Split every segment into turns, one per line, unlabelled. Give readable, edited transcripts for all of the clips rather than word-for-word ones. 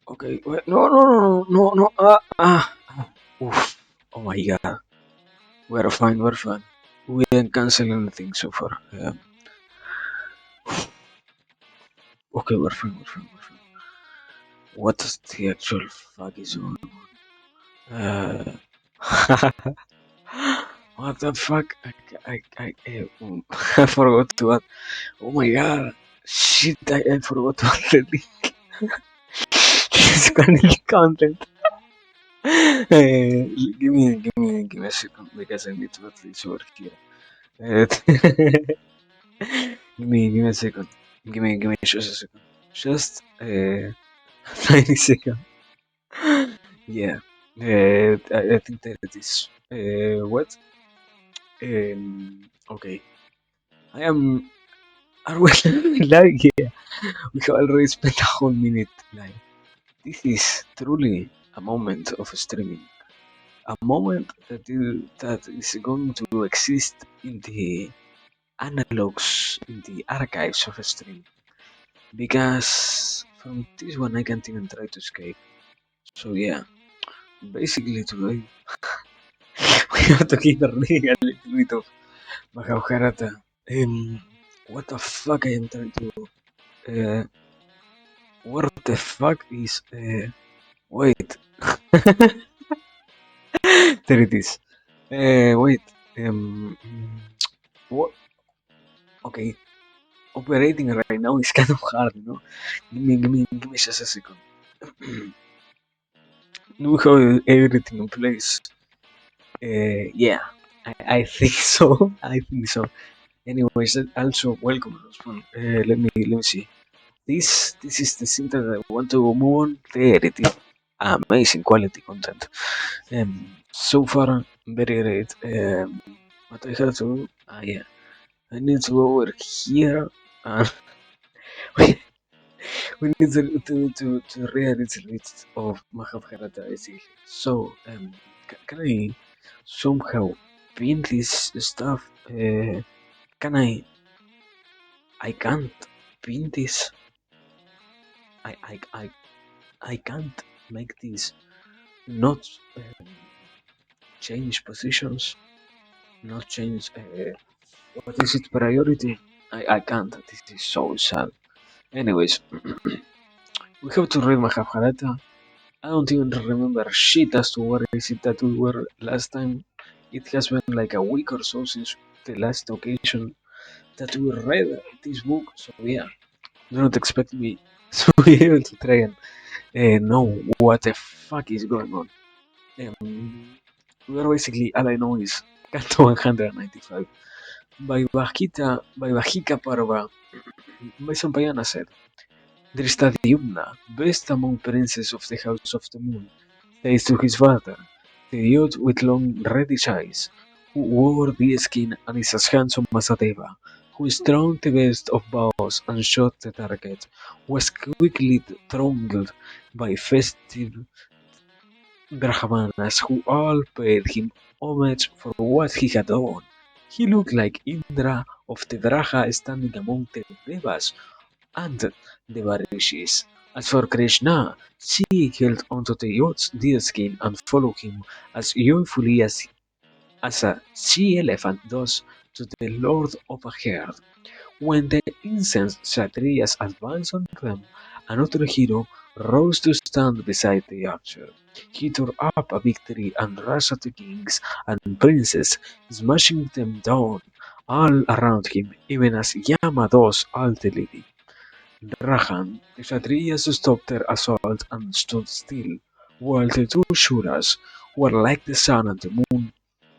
Okay, wait, no. Oof. Oh my god. We're fine. We didn't cancel anything so far. Okay, we're fine. What the actual fuck is going on? What the fuck? I forgot to add. Oh my god. Shit, I forgot to add the link. This content. Give me a second because I need to at least work here. Uh, give me a second. Give me just a second. Just 90 seconds. Yeah. I think that it is. What? Okay. I am. Are we live? Yeah. We have already spent a whole minute live. This is truly a moment of streaming. A moment that is going to exist in the analogs, in the archives of streaming. Because from this one I can't even try to escape. So yeah, basically today we have to keep reading a little bit of Mahabharata. What the fuck I am trying to uh, what the fuck is wait. There it is. Wait. What? Okay. Operating right now is kind of hard, you know. Give me just a second. We have everything in place. Yeah, I think so. I think so. Anyways, also welcome, Rosman. Let me see. This is the thing that I want to move on. There it is. Amazing quality content. So far very great. What I have to do? Yeah, I need to go over here. We, we need to read a little bit of Mahabharata, basically. So, can I somehow pin this stuff? Can I can't pin this. I, I, I, I can't make this not change positions, not change what is its priority. I can't. This is so sad. Anyways, we have to read Mahabharata. I don't even remember shit as to where is it that we were last time. It has been like a week or so since the last occasion that we read this book. So yeah, do not expect me to be able to try and know what the fuck is going on. We are basically all I know is Canto 195 by Vajika Parva by Sampayana said. Drishtadyumna, best among princes of the House of the Moon, says to his father, the youth with long reddish eyes, who wore the skin and is as handsome as a deva, who strung the best of bows and shot the target, was quickly throttled by festive Brahmanas who all paid him homage for what he had done. He looked like Indra of the Vraha standing among the Devas and the Varishis. As for Krishna, she held onto the youth's deerskin and followed him as joyfully as a she elephant does to the lord of a herd. When the incensed Kshatriyas advanced on them, another hero rose to stand beside the archer. He tore up a big tree and rushed at the kings and princes, smashing them down all around him, even as Yama does all the living. Rajan, the Kshatriyas stopped their assault and stood still, while the two Shuras, who were like the sun and the moon,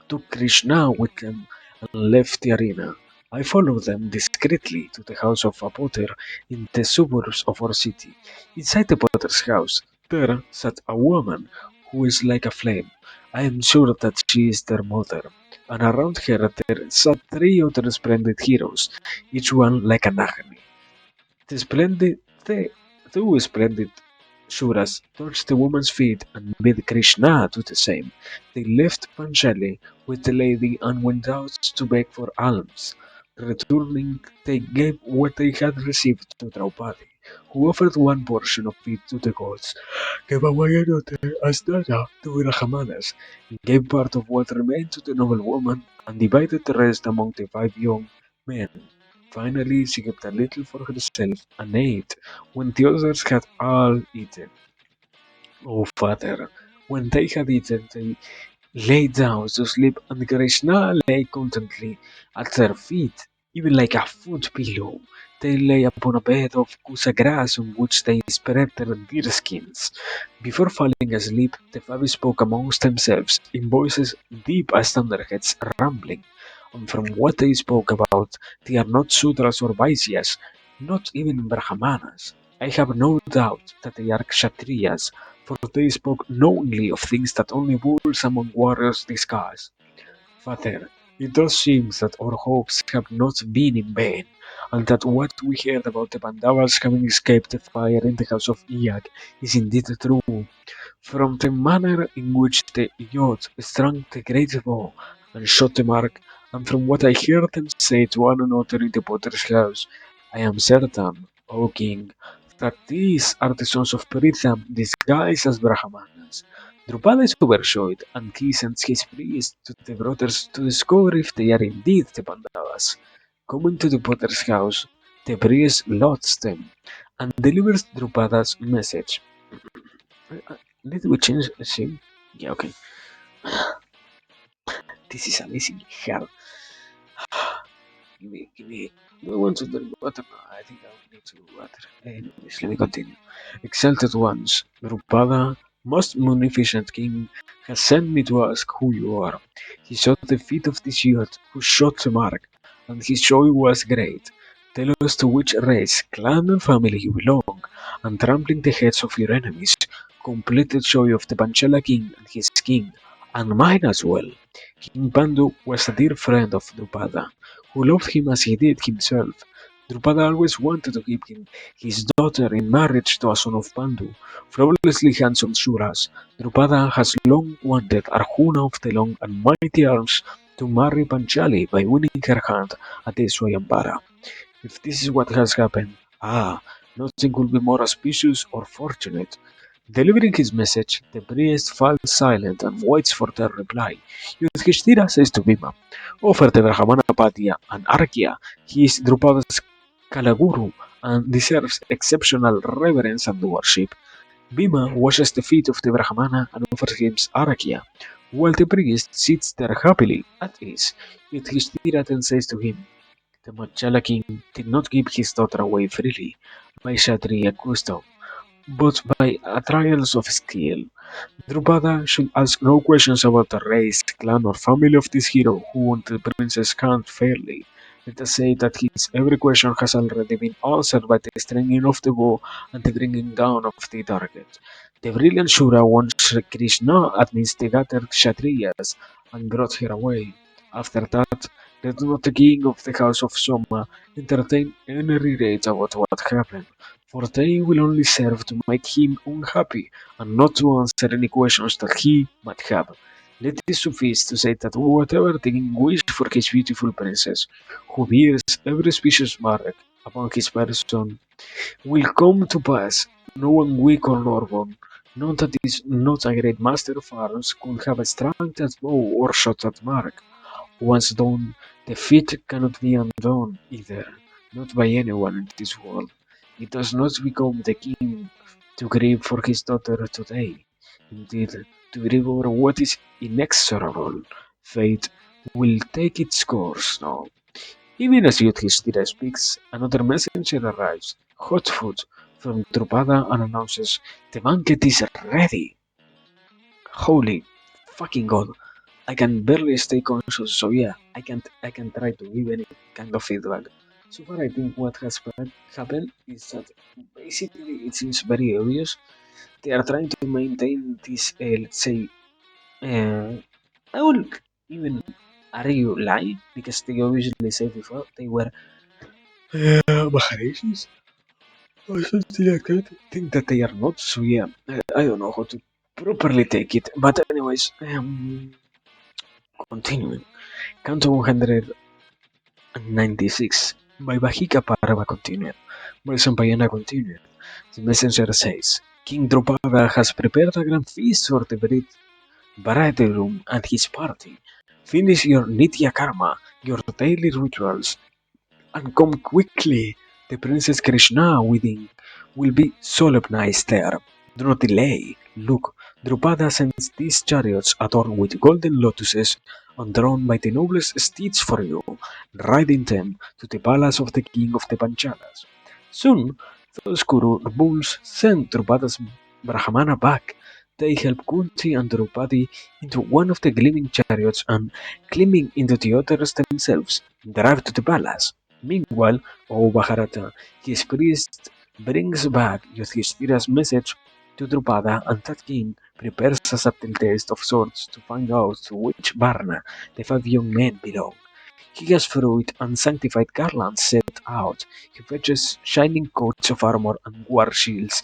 took Krishna with them and left the arena. I followed them discreetly to the house of a potter in the suburbs of our city. Inside the potter's house, there sat a woman who is like a flame. I am sure that she is their mother, and around her there sat three other splendid heroes, each one like an Agni. The two splendid Shuras touched the woman's feet and bid Krishna do the same. They left Panchali with the lady and went out to beg for alms. Returning, they gave what they had received to Draupadi. who offered one portion of it to the gods, gave away another as data to the Brahmanas, gave part of what remained to the noble woman, and divided the rest among the 5 young men. Finally, she kept a little for herself and ate when the others had all eaten. Oh, father, when they had eaten, they lay down to sleep, and Krishna lay contently at their feet, even like a foot pillow. They lay upon a bed of kusa grass on which they spread their deerskins. Before falling asleep, the five spoke amongst themselves in voices deep as thunderheads rumbling. And from what they spoke about, they are not Sudras or Vaisyas, not even Brahmanas. I have no doubt that they are Kshatriyas, for they spoke knowingly of things that only wolves among warriors discuss. Father, it does seem that our hopes have not been in vain, and that what we heard about the Pandavas having escaped the fire in the house of Iyag is indeed true. From the manner in which the youth strung the great bow and shot the mark, and from what I heard them say to one another in the potter's house, I am certain, O king, that these are the sons of Pritham disguised as Brahmanas. Drupada is overjoyed, and he sends his priest to the brothers to discover if they are indeed the Pandavas. Coming to the potter's house, the priest loads them and delivers Drupada's message. Did we change the scene? Yeah, okay. This is amazing hard. Give me. Do I want to drink water? No, I think I need to water. Anyways, let me continue. Exalted ones, Drupada, most munificent king, has sent me to ask who you are. He saw the feet of this youth who shot the mark, and his joy was great. Tell us to which race, clan, and family you belong, and trampling the heads of your enemies, complete the joy of the Panchala king and his king, and mine as well. King Pandu was a dear friend of Drupada, who loved him as he did himself. Drupada always wanted to give him his daughter in marriage to a son of Pandu, flawlessly handsome Suras. Drupada has long wanted Arjuna of the long and mighty arms to marry Panchali by winning her hand at the Swayambara. If this is what has happened, nothing could be more auspicious or fortunate. Delivering his message, the priest falls silent and waits for their reply. Yudhishthira says to Bhima, offer the Brahmana Padya and Arghya. He is Drupada's Kalaguru and deserves exceptional reverence and worship. Bhima washes the feet of the Brahmana and offers him Arghya, while the priest sits there happily at ease. Yudhishthira then says to him, the Manchala king did not give his daughter away freely by Kshatriya custom, but by trials of skill. Drupada should ask no questions about the race, clan, or family of this hero who won the princess' hand fairly. Let us say that his every question has already been answered by the stringing of the bow and the bringing down of the target. The brilliant Shura won Krishna amidst the gathered Kshatriyas and brought her away. After that, let not the king of the house of Soma entertain any regrets about what happened, for they will only serve to make him unhappy and not to answer any questions that he might have. Let it suffice to say that whatever the king wished for his beautiful princess, who bears every species mark upon his person, will come to pass. No one weak or northern, none that is not a great master of arms, could have struck that bow or shot that mark. Once done, the feat cannot be undone either, not by anyone in this world. It does not become the king to grieve for his daughter today. Indeed, to grieve over what is inexorable. Fate will take its course now. Even as Yudhishthira speaks, another messenger arrives, hot foot, from Drupada and announces, the banquet is ready. Holy fucking god. I can barely stay conscious, so yeah, I can try to give any kind of feedback. So far, I think what has happened is that basically it seems very obvious. They are trying to maintain this, let's say, uh, I will even argue lie because they obviously said before they were Maharishis or something like that. Think that they are not, so yeah, I don't know how to properly take it. But anyways, continuing. Canto 196. Vaibhajika Parva continued. Vaishampayana continued. The messenger says, King Drupada has prepared a grand feast for the bridegroom and his party. Finish your Nitya Karma, your daily rituals, and come quickly. The Princess Krishna within will be solemnized there. Do not delay. Look, Drupada sends these chariots adorned with golden lotuses and drawn by the noblest steeds for you. Ride in them to the palace of the king of the Panchalas. Soon, those Kuru bulls sent Drupada's Brahmana back. They help Kunti and Drupadi into one of the gleaming chariots and, climbing into the others themselves, drive to the palace. Meanwhile, O Mahabharata, his priest brings back Yudhishthira's message to Drupada, and that king prepares a subtle test of sorts to find out to which Varna the five young men belong. He has fruit and sanctified garlands set out. He fetches shining coats of armor and war shields,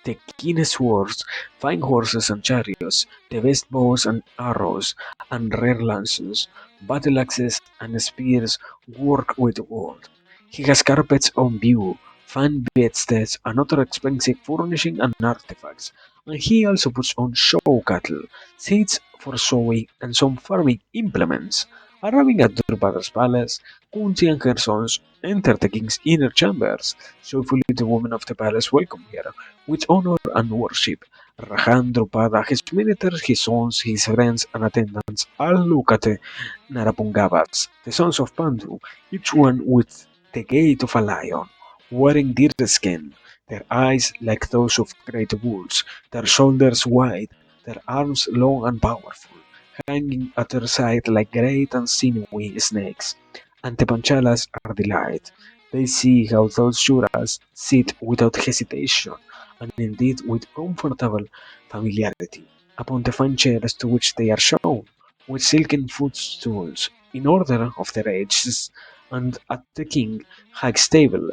the keenest swords, fine horses and chariots, the best bows and arrows, and rare lances, battle axes and spears worked with gold. He has carpets on view, fine bedsteads, and other expensive furnishing and artifacts, and he also puts on show cattle, seats for sowing, and some farming implements. Arriving at Drupada's palace, Kunti and her sons enter the king's inner chambers. Joyfully the women of the palace welcome her with honor and worship. Rajan, Drupada, his ministers, his sons, his friends, and attendants all look at the Narapungabas, the sons of Pandu, each one with the gait of a lion, wearing deer skin, their eyes like those of great bulls, their shoulders wide, their arms long and powerful, hanging at their side like great and sinewy snakes. And the Panchalas are delighted. They see how those Shuras sit without hesitation, and indeed with comfortable familiarity, upon the fine chairs to which they are shown, with silken footstools in order of their ages, and at the king high table.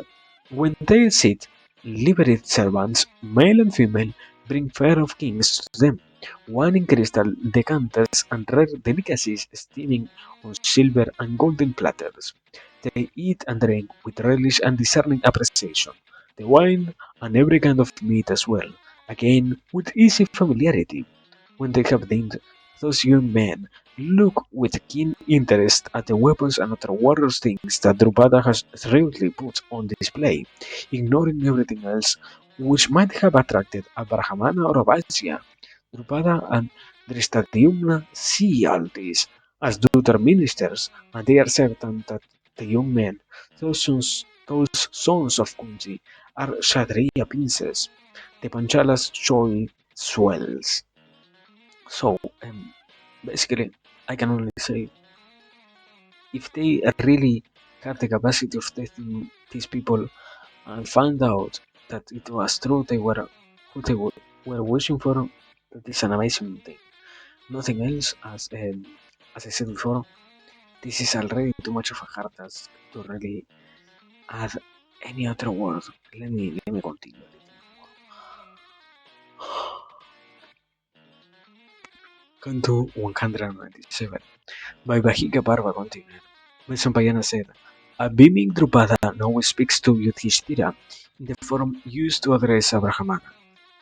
When they sit, liveried servants, male and female, bring fare of kings to them, wine in crystal decanters and rare delicacies steaming on silver and golden platters. They eat and drink with relish and discerning appreciation, the wine and every kind of meat as well, again with easy familiarity. When they have dined, those young men look with keen interest at the weapons and other warriors things that Drupada has shrewdly put on display, ignoring everything else which might have attracted a Brahmana or a Vaisya. Drupada and Drishtadyumna see all this, as do their ministers, and they are certain that the young men, those sons of Kunti, are Kshatriya princes. The Panchala's joy swells. So, basically, I can only say if they really have the capacity of testing these people and find out that it was true, they were who they were wishing for, that is an amazing thing. Nothing else, as I said before, this is already too much of a hard task to really add any other word. Let me continue a little more. Canto 197. By Bahika Parva continued. Vaishampayana said, a beaming Drupada now speaks to Yudhishthira in the form used to address a Brahmana.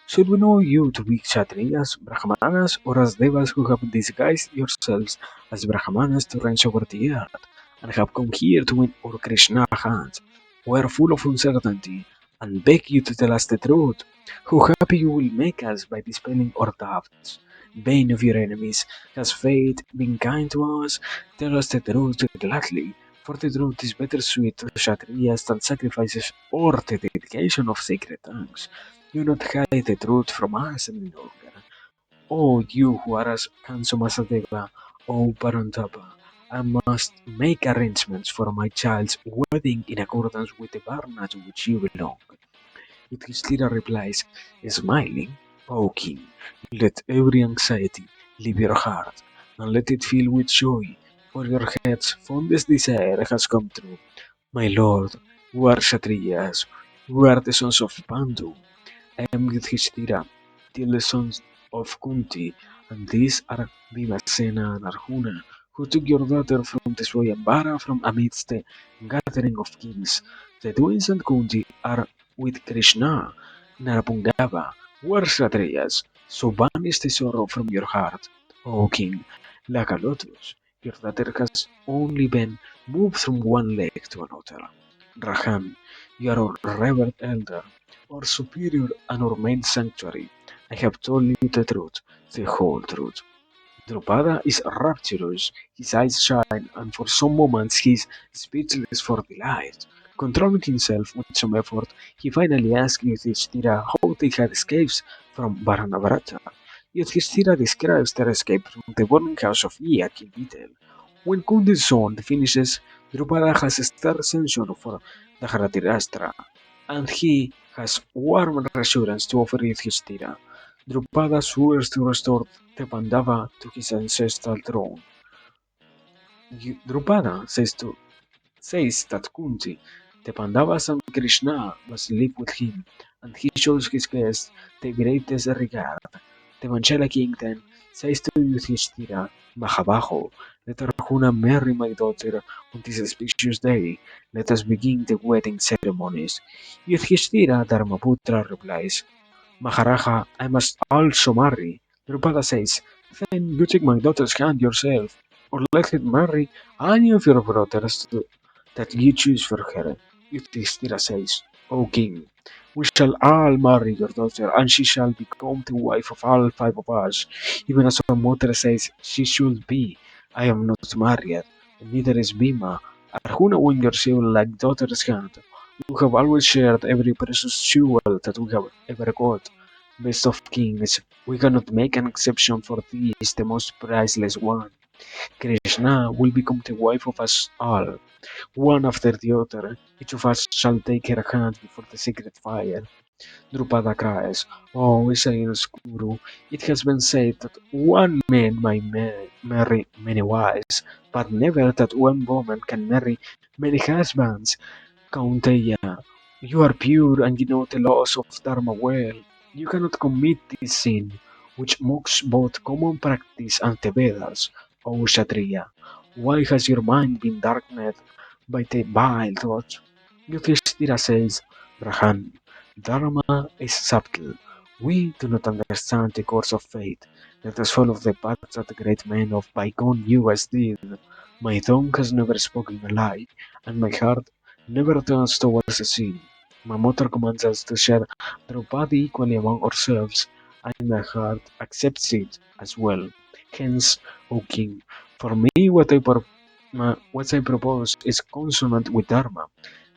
Should we know you to be Kshatriyas, Brahmanas, or as Devas who have disguised yourselves as Brahmanas to range over the earth, and have come here to win our Krishna hand? We are full of uncertainty, and beg you to tell us the truth. How happy you will make us by dispelling our doubts. Bane of your enemies, has fate been kind to us? Tell us the truth gladly, for the truth is better sweet to Kshatriyas than sacrifices or the dedication of sacred tongues. Do not hide the truth from us any longer. O you who are as handsome as a deva, O Parantapa, I must make arrangements for my child's wedding in accordance with the Varna to which you belong. Yudhishthira replies, smiling, O king, let every anxiety leave your heart, and let it fill with joy, for your heart's fondest desire has come true. My lord, we are Kshatriyas, we are the sons of Pandu. I am Yudhishthira, the eldest sons of Kunti, and these are Bhimasena and Arjuna, who took your daughter from the Swayambara from amidst the gathering of kings. The twins and Kunti are with Krishna, Narapungava, were Kshatriyas, so banish the sorrow from your heart, O king, like a lotus. Your daughter has only been moved from one leg to another. Rahan, you are our revered elder, our superior and our main sanctuary. I have told you the truth, the whole truth. Drupada is rapturous, his eyes shine, and for some moments he is speechless for delight. Controlling himself with some effort, he finally asks Yudhishthira how they had escaped from Mahabharata. Yudhishthira describes their escape from the burning house of Yak in detail. When Kundi's son finishes, Drupada has a star ascension for Dharatirashtra, and he has warm reassurance to offer Yudhishthira. Drupada swears to restore the Pandava to his ancestral throne. Drupada says that Kunti, the Pandavas and Krishna must live with him, and he shows his guests the greatest regard. The Manchala king then says to Yudhishthira, Mahabaho, let Arjuna marry my daughter on this auspicious day. Let us begin the wedding ceremonies. Yudhishthira Dharmaputra replies, Maharaja, I must also marry. Drupada says, then you take my daughter's hand yourself, or let him marry any of your brothers that you choose for her. Yudhishthira says, O king, we shall all marry your daughter, and she shall become the wife of all five of us, even as our mother says she should be. I am not married, and neither is Bhima. Arjuna won your soul like daughter's hand. We have always shared every precious jewel that we have ever got. Best of kings, we cannot make an exception for this, the most priceless one. Krishna will become the wife of us all, one after the other. Each of us shall take her hand before the sacred fire. Drupada cries, Oh, Isaías Guru, it has been said that one man may marry many wives, but never that one woman can marry many husbands. Kaunteya, you are pure and you know the laws of Dharma well. You cannot commit this sin, which mocks both common practice and the Vedas, O Kshatriya. Why has your mind been darkened by the vile thoughts? Yudhishthira says, Rahan, Dharma is subtle. We do not understand the course of fate. Let us follow the path that the great men of bygone years did. My tongue has never spoken a lie, and my heart never turns towards the sin. My mother commands us to share Draupadi equally among ourselves, and my heart accepts it as well. Hence, O king, for me what I propose is consonant with Dharma.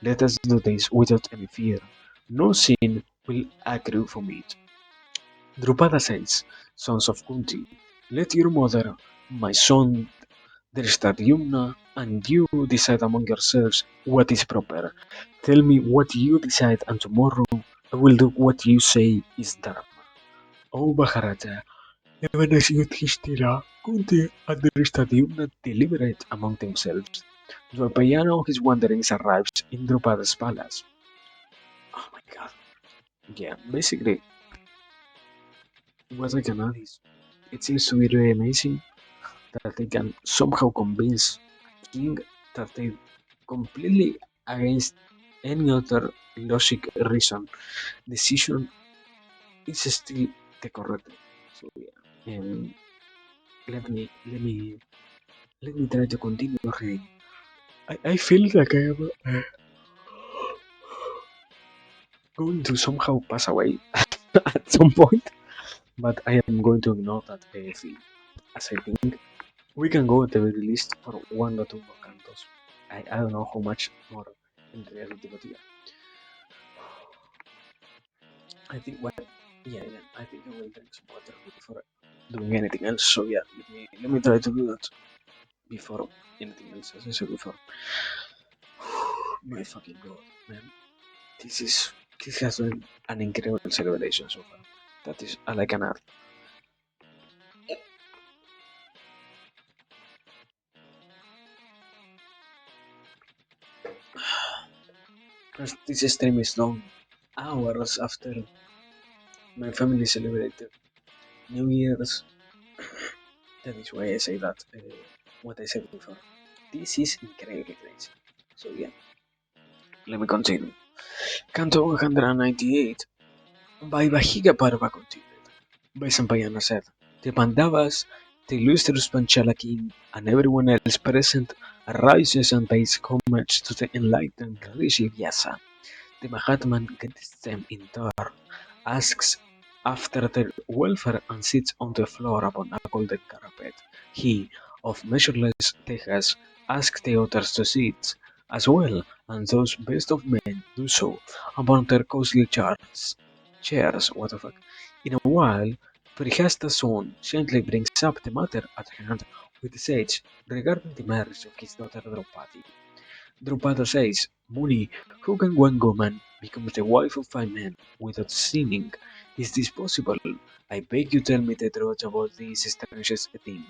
Let us do this without any fear. No sin will accrue from it. Drupada says, Sons of Kunti, let your mother, my son Drishtadyumna, and you decide among yourselves what is proper. Tell me what you decide, and tomorrow I will do what you say is Dharma. O Bharata, even as Yudhishthira, Kunti, and Drishtadyumna deliberate among themselves, Dwapayana on his wanderings arrives in Drupada's palace. Oh my god. Yeah, basically, what I can add is, it seems to be really amazing that they can somehow convince a king that they completely against any other logic reason decision is still the correct one. So yeah, let me let me try to continue reading. I feel like I am going to somehow pass away at some point, but I am going to ignore that feeling, as I think we can go at the very least for one or two more cantos. I don't know how much more in reality, but yeah, I think what yeah, I think I will drink some water before doing anything else. So yeah, let me try to do that before anything else. As I said before, my fucking god, man, this is this has been an incredible celebration so far. That is all I can add. As this stream is done, hours after my family celebrated New Year's. That is why I say that what I said before. This is incredibly crazy. So yeah, let me continue. Canto 198. Vaivahiga Parva continued. Vaisampayana said, The Pandavas, the illustrious Panchala king, and everyone else present rises and pays homage to the enlightened Rishi Vyasa. The Mahatman greets them in turn, asks after their welfare and sits on the floor upon a golden carpet. He, of measureless tejas, asks the others to sit as well, and those best of men do so upon their costly chairs, what the fuck. In a while, Prihasta's son gently brings up the matter at hand with the sage regarding the marriage of his daughter Draupadi. Drupada says, Muni, how can one woman become the wife of five men without sinning? Is this possible? I beg you tell me the truth about this strange thing.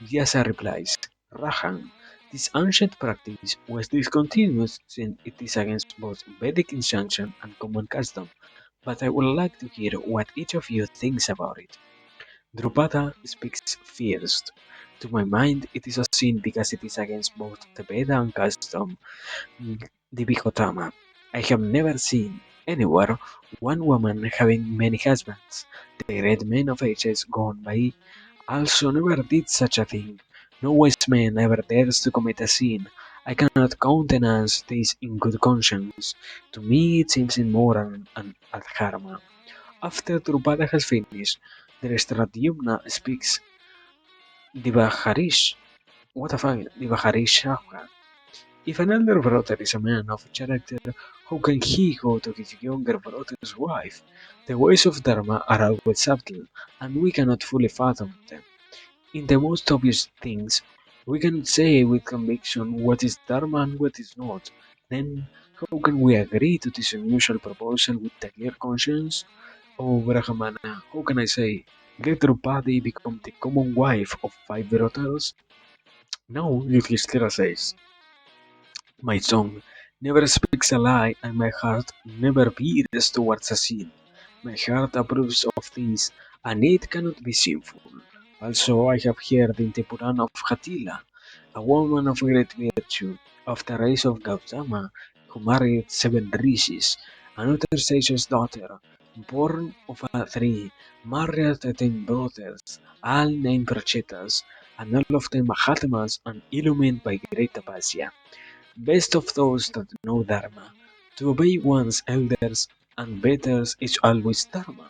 Vyasa replies, Rahan, this ancient practice was discontinued since it is against both Vedic injunction and common custom, but I would like to hear what each of you thinks about it. Drupada speaks first. To my mind, it is a sin because it is against both the Veda and custom. Dibikotama. I have never seen anywhere one woman having many husbands. The great men of ages gone by also never did such a thing. No wise man ever dares to commit a sin. I cannot countenance this in good conscience. To me it seems immoral and adharma. After Drupada has finished, the Restradyumna speaks Divaharish. What the fuck? Divaharish if an elder brother is a man of character, how can he go to his younger brother's wife? The ways of Dharma are always subtle, and we cannot fully fathom them. In the most obvious things, we cannot say with conviction what is Dharma and what is not. Then, how can we agree to this unusual proposal with a clear conscience? Oh, Brahmana, how can I say? Let Draupadi become the common wife of five brothers? No, Yudhishthira says. My tongue never speaks a lie, and my heart never veers towards a sin. My heart approves of this, and it cannot be sinful. Also, I have heard in the Purana of Hatila, a woman of great virtue, of the race of Gautama, who married seven rishis, another sage's daughter, born of a three, married 10 brothers, all named Prachetas, and all of them Mahatmas and illumined by great tapasya. Best of those that know Dharma. To obey one's elders and betters is always Dharma.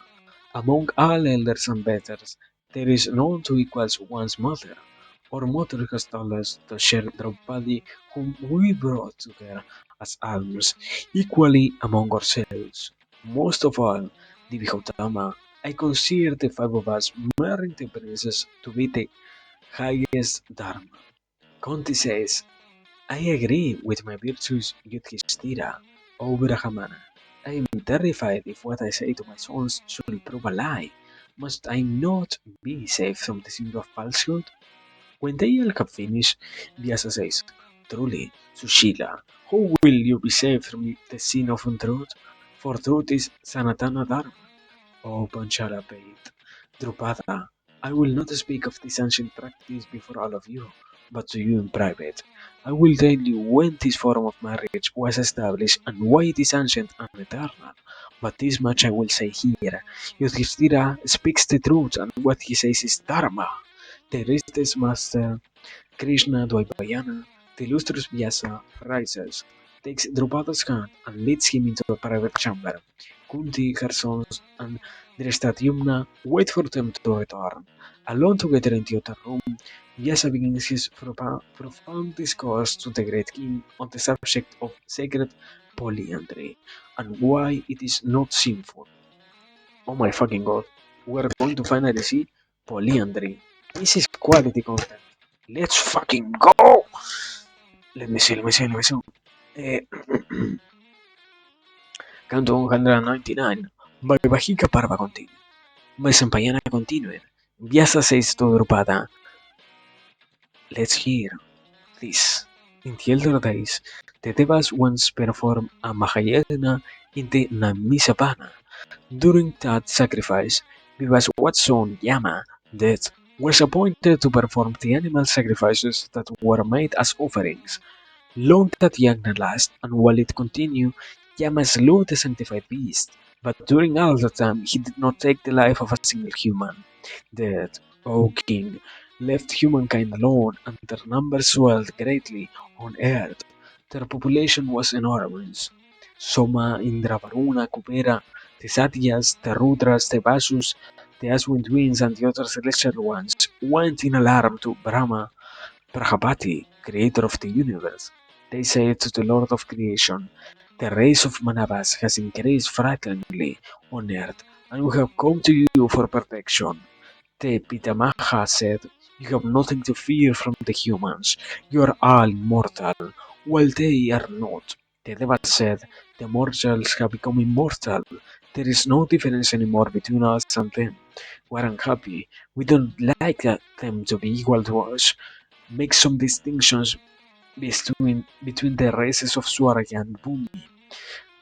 Among all elders and betters, there is none to equals one's mother. Our mother has told us to share Draupadi, whom we brought to her as alms, equally among ourselves. Most of all, Divihodama, I consider the five of us marrying the princess to be the highest Dharma. Conti says, I agree with my virtues Yudhishthira, O Brahmana. I am terrified if what I say to my sons should prove a lie. Must I not be safe from the sin of falsehood? When they all have finished, Vyasa says, Truly, Sushila, how will you be saved from the sin of untruth? For truth is Sanatana Dharma. O Panchala paid. Drupada, I will not speak of this ancient practice before all of you, but to you in private. I will tell you when this form of marriage was established and why it is ancient and eternal. But this much I will say here. Yudhishthira speaks the truth and what he says is Dharma. The restless master Krishna Dvaipayana, the illustrious Vyasa, rises, takes Drupada's hand and leads him into a private chamber. Kunti, her sons, and Drestadyumna wait for them to return. Alone together in the other room, Vyasa begins his profound discourse to the great king on the subject of sacred polyandry and why it is not sinful. Oh my fucking god, we're going to finally see polyandry. This is quality content. Let's fucking go! Let me see. Eh, Canto 199. Vaivahika Parva continued. Vaisampayana continued. Vyasa says to Drupada, let's hear this. In the elder days, the Devas once performed a Mahayana in the Namisapana. During that sacrifice, Vivaswat's son Yama, Death, was appointed to perform the animal sacrifices that were made as offerings. Long that yagna last, and while it continued, Yama slew the sanctified beast, but during all the time he did not take the life of a single human. Death, O king, left humankind alone, and their numbers swelled greatly on earth. Their population was enormous. Soma, Indra, Varuna, Kubera, the Satyas, the Rudras, the Vasus, the Aswin twins, and the other celestial ones went in alarm to Brahma, Prajapati, creator of the universe. They said to the Lord of creation, the race of Manavas has increased frighteningly on earth, and we have come to you for protection. The Pitamaha said, you have nothing to fear from the humans. You are all immortal, while they are not. The Devas said, the mortals have become immortal. There is no difference anymore between us and them. We are unhappy. We don't like them to be equal to us. Make some distinctions between the races of Swaraya and Bhumi.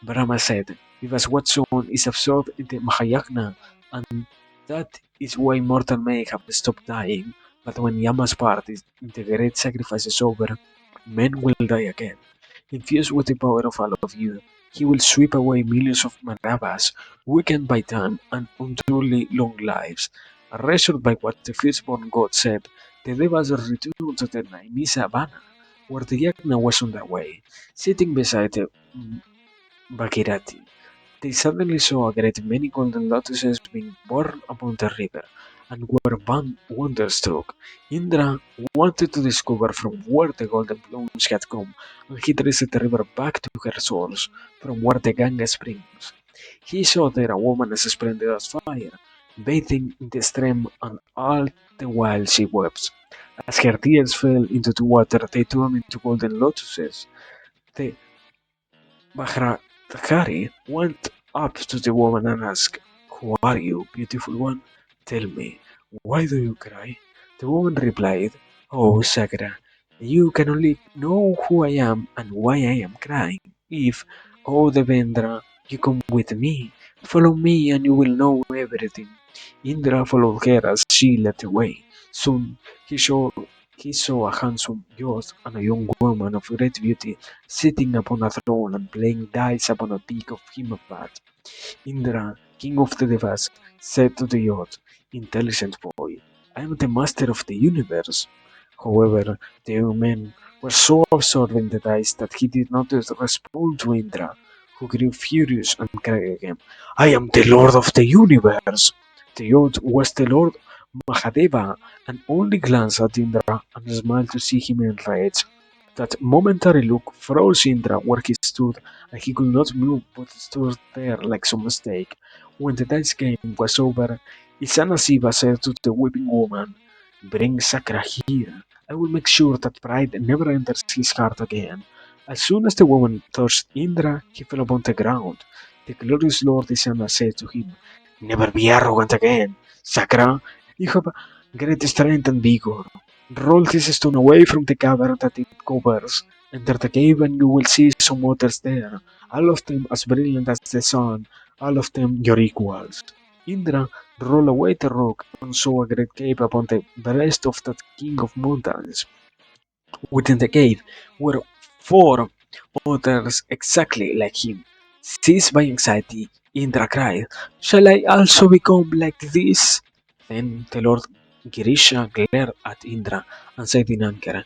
Brahma said, Vivaswatson is absorbed in the Mahayagna, and that is why mortal men have stopped dying. But when Yama's part is the great sacrifice is over, men will die again. Infused with the power of all of you, he will sweep away millions of Manavas, weakened by time and unduly long lives. Reassured by what the firstborn god said, the Devas returned to the Naimisa Vana, where the Yagna was underway, sitting beside the Bhagirathi. They suddenly saw a great many golden lotuses being born upon the river, and were wonderstruck. Indra wanted to discover from where the golden blooms had come, and he traced the river back to her source, from where the Ganga springs. He saw there a woman as splendid as fire, bathing in the stream, and all the while she wept. As her tears fell into the water, they turned into golden lotuses. The Bharadkari went up to the woman and asked, who are you, beautiful one? Tell me, why do you cry? The woman replied, oh, Sagra, you can only know who I am and why I am crying if, oh Devendra, you come with me. Follow me and you will know everything. Indra followed her as she led the way. Soon he saw, he saw a handsome youth and a young woman of great beauty sitting upon a throne and playing dice upon a peak of Himavat. Indra, king of the Devas, said to the youth, intelligent boy, I am the master of the universe. However, the young man was so absorbed in the dice that he did not respond to Indra, who grew furious and cried again, I am the lord of the universe. The youth was the lord Mahadeva and only glanced at Indra and smiled to see him enraged. That momentary look froze Indra where he stood, and he could not move but stood there like some mistake. When the dice game was over, Isanasiva said to the weeping woman, bring Sakra here. I will make sure that pride never enters his heart again. As soon as the woman touched Indra, he fell upon the ground. The glorious Lord Isana said to him, never be arrogant again. Sakra, you have great strength and vigor. Roll this stone away from the cavern that it covers. Enter the cave and you will see some waters there, all of them as brilliant as the sun, all of them your equals. Indra rolled away the rock and saw a great cave upon the breast of that king of mountains. Within the cave were four others exactly like him. Seized by anxiety, Indra cried, shall I also become like this? Then the Lord Girisha glared at Indra and said in anger,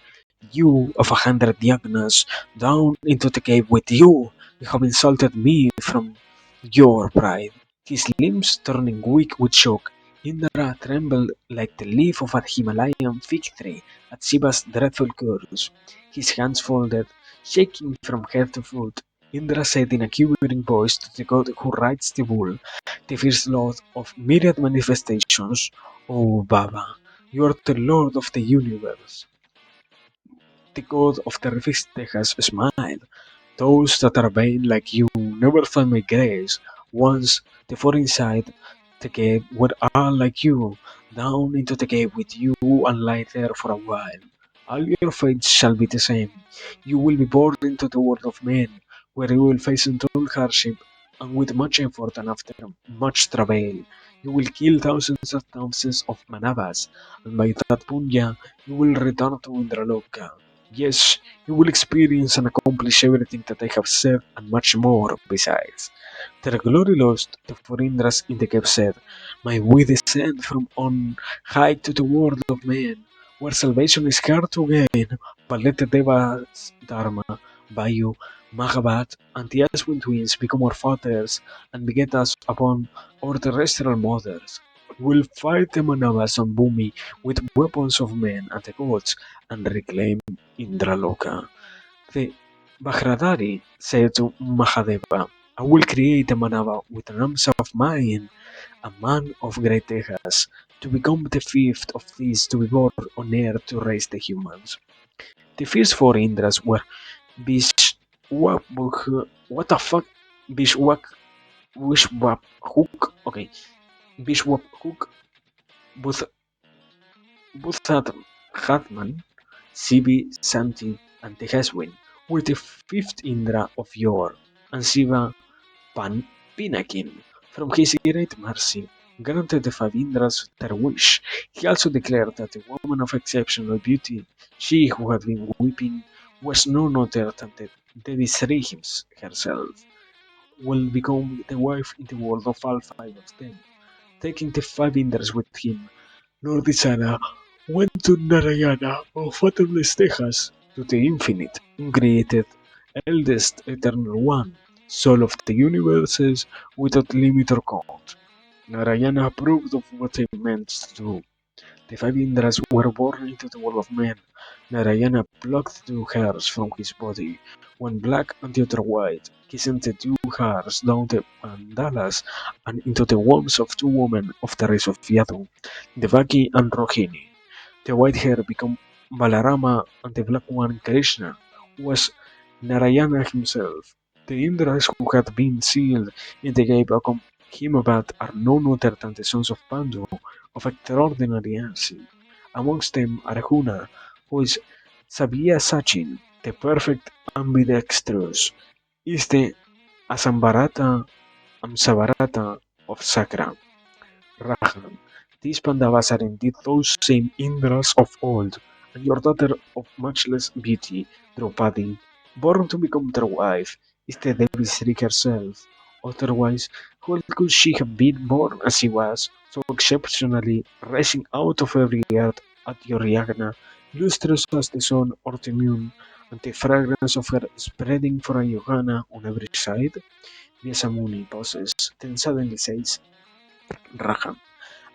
you of 100 yagnas, down into the cave with you! You have insulted me from your pride. His limbs turning weak with shock, Indra trembled like the leaf of a Himalayan fig tree at Shiva's dreadful curse. His hands folded, shaking from head to foot. Indra said in a quivering voice to the god who rides the bull, the first lord of myriad manifestations, O Baba, you are the lord of the universe. The god of terrific has smiled. Those that are vain like you never find my grace. Once the four inside the cave were all like you, down into the cave with you and lie there for a while. All your fates shall be the same. You will be born into the world of men, where you will face untold hardship, and with much effort and after much travail, you will kill thousands of Manavas, and by that punya you will return to Indraloka. Yes, you will experience and accomplish everything that I have said and much more besides. Their glory lost, the foreigners in the cave said, "My we descend from on high to the world of men, where salvation is hard to gain, but let the Devas, Dharma, Vayu, Mahabharata, and the Aswin twins become our fathers and beget us upon our terrestrial mothers. We'll fight the Manavas on Bhumi with weapons of men and the gods and reclaim Indraloka." The Vajradhari said to Mahadeva, "I will create a Manava with an arms of mine, a man of great Tejas, to become the fifth of these to be born on earth to raise the humans." The first four Indras were Vishwabuk, what the fuck? Vishwak, Vishwabhuk, okay, Vishwabhuk, Buth, Hatman, Sibi, Santi, and Tehaswin were the fifth Indra of Yor, and Shiva Pinakin, from his great mercy, granted the five Indras their wish. He also declared that the woman of exceptional beauty, she who had been weeping, was none other than the Devi Sri herself, will become the wife in the world of all five of them. Taking the five Indras with him, Lord Isara went to Narayana of Fathomless Tejas, to the infinite, uncreated, eldest, eternal one, soul of the universes without limit or count. Narayana approved of what they meant to do. The five Indras were born into the world of men. Narayana plucked two hairs from his body, one black and the other white. He sent the two hairs down the mandalas and into the wombs of two women of the race of Yadu, Devaki and Rohini. The white hair became Balarama and the black one Krishna, who was Narayana himself. The Indras who had been sealed in the cave of Himabad are none other than the sons of Pandu, of extraordinary ancient. Amongst them Arjuna, who is Savyasachin, the perfect ambidextrous, is the Amsavarata of Sakra. Rahan. These Pandavas are indeed those same Indras of old, and your daughter of much less beauty, Draupadi, born to become their wife, is the Devi Sri herself. Otherwise, how could she have been born as she was, so exceptionally, rising out of every earth at your yagna, lustrous as the sun or the moon, and the fragrance of her spreading for a yogana on every side? Vyasamuni pauses, then suddenly says, Rahan.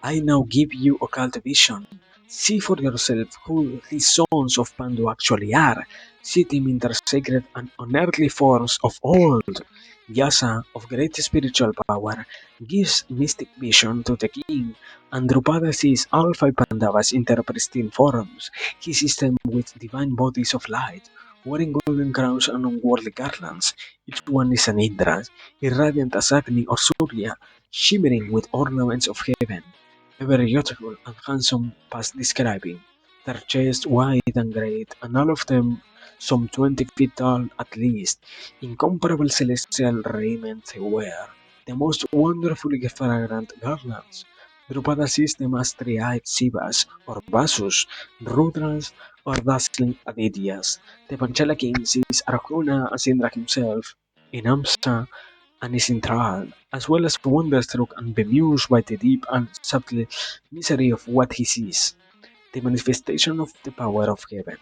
I now give you occult vision. See for yourself who these sons of Pandu actually are. See them in their sacred and unearthly forms of old. Vyasa, of great spiritual power, gives mystic vision to the king, and Drupada sees all five Pandavas in their pristine forms. He sees them with divine bodies of light, wearing golden crowns and unworldly garlands. Each one is an Indra, irradiant as Agni or Surya, shimmering with ornaments of heaven, ever beautiful and handsome past describing, their chests wide and great, and all of them some 20 feet tall at least. Incomparable celestial raiment they wear, the most wonderfully fragrant garlands. Drupada sees them as three-eyed Shivas or Vasus, Rudras or dazzling Adityas. The Panchala king sees Arjuna as Indra himself, in Amsa and is enthralled, as well as wonderstruck and bemused by the deep and subtle misery of what he sees, the manifestation of the power of heaven.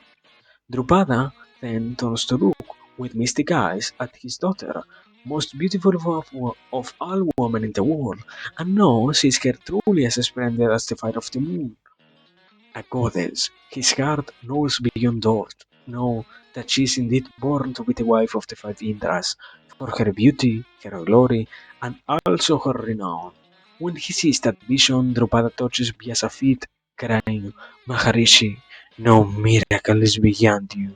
Drupada then turns to look with mystic eyes at his daughter, most beautiful of all women in the world, and knows she is her truly as splendid as the fire of the moon. A goddess, his heart knows beyond doubt, know that she is indeed born to be the wife of the five Indras, for her beauty, her glory, and also her renown. When he sees that vision, Drupada touches Vyasa's feet, crying, Maharishi, no miracle is beyond you.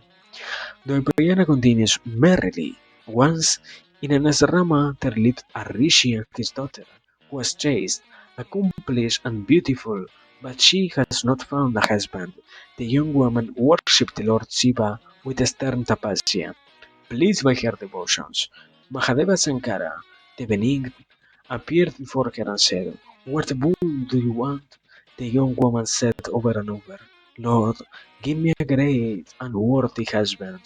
The Vipayana continues merrily. Once, in an asrama, there lived a rishi and his daughter, who was chaste, accomplished, and beautiful, but she has not found a husband. The young woman worshipped the Lord Shiva with stern tapasya, pleased by her devotions. Mahadeva Sankara, the benign, appeared before her and said, "What boon do you want?" The young woman said over and over, Lord, give me a great and worthy husband.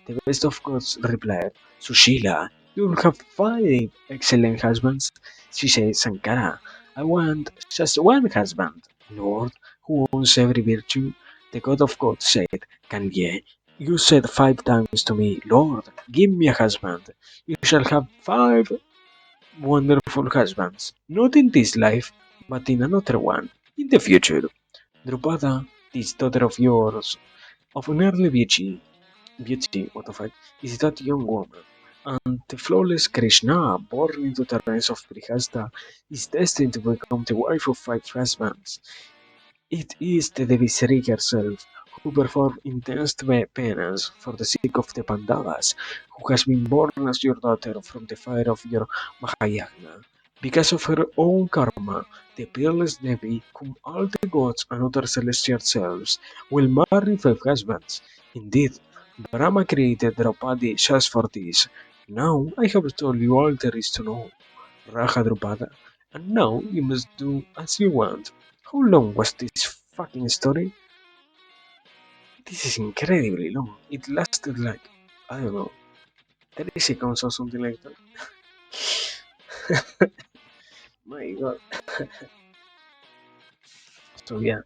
The best of gods replied, Sushila, you will have 5 excellent husbands. She said, Sankara, I want just one husband. Lord, who owns every virtue? The god of gods said, Kanye, you said 5 times to me, Lord, give me a husband. You shall have 5 wonderful husbands, not in this life, but in another one, in the future. Drupada, this daughter of yours, of an early beauty, what the fuck, is that young woman. And the flawless Krishna, born into the race of Prihasta, is destined to become the wife of 5 husbands. It is the Devi Sri herself who performed intense penance for the sake of the Pandavas, who has been born as your daughter from the fire of your Mahayagna. Because of her own karma, the peerless Devi, whom all the gods and other celestial selves will marry 5 husbands. Indeed, Brahma created Draupadi just for this. Now I have told you all there is to know, Raja Drupada, and now you must do as you want. How long was this fucking story? This is incredibly long. It lasted like, I don't know, 30 seconds or something like that. My god. So yeah.